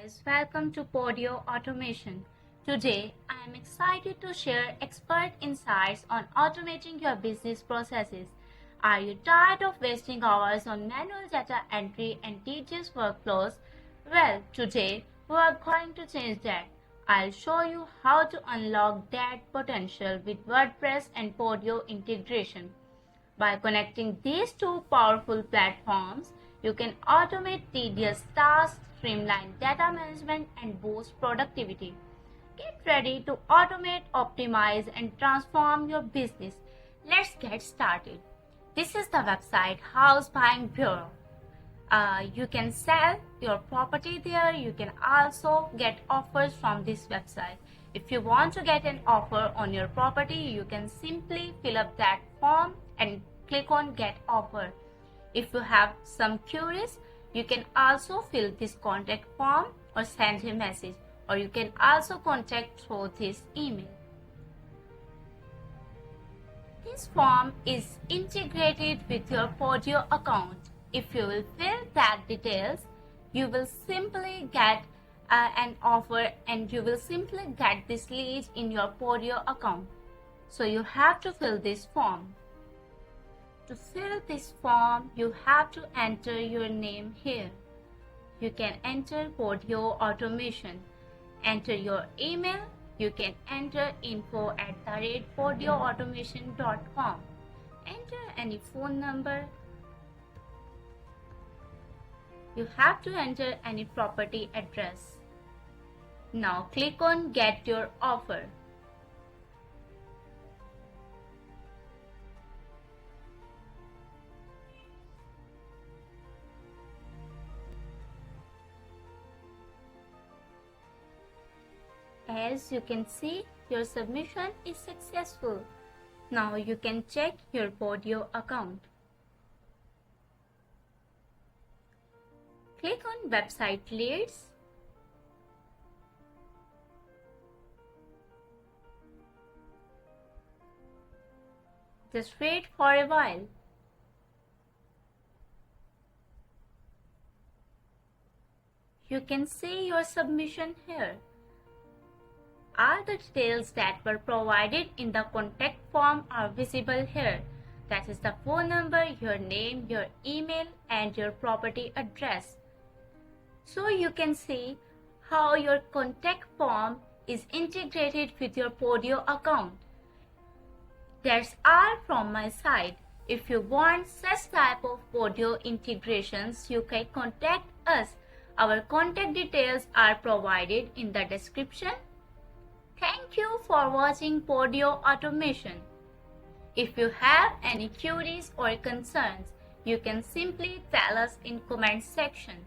guys, welcome to Podio Automation. Today, I am excited to share expert insights on automating your business processes. Are you tired of wasting hours on manual data entry and tedious workflows? Well, today we are going to change that. I'll show you how to unlock that potential with WordPress and Podio integration. By connecting these two powerful platforms, you can automate tedious tasks, streamline data management, and boost productivity. Get ready to automate, optimize, and transform your business. Let's get started. This is the website House Buying Bureau. You can sell your property there. You can also get offers from this website. If you want to get an offer on your property, you can simply fill up that form and click on Get Offer. If you have some queries, you can also fill this contact form or send a message, or you can also contact through this email. This form is integrated with your Podio account. If you will fill that details, you will simply get an offer and you will simply get this lead in your Podio account. So you have to fill this form. To fill this form, you have to enter your name here. You can enter Podio Automation. Enter your email. You can enter info@podioautomation.com. Enter any phone number. You have to enter any property address. Now click on Get Your Offer. As you can see, your submission is successful. Now you can check your Podio account. Click on Website Leads. Just wait for a while. You can see your submission here. All the details that were provided in the contact form are visible here. That is the phone number, your name, your email, and your property address. So you can see how your contact form is integrated with your Podio account. That's all from my side. If you want such type of Podio integrations, you can contact us. Our contact details are provided in the description. Thank you for watching Podio Automation. If you have any queries or concerns, you can simply tell us in comment section.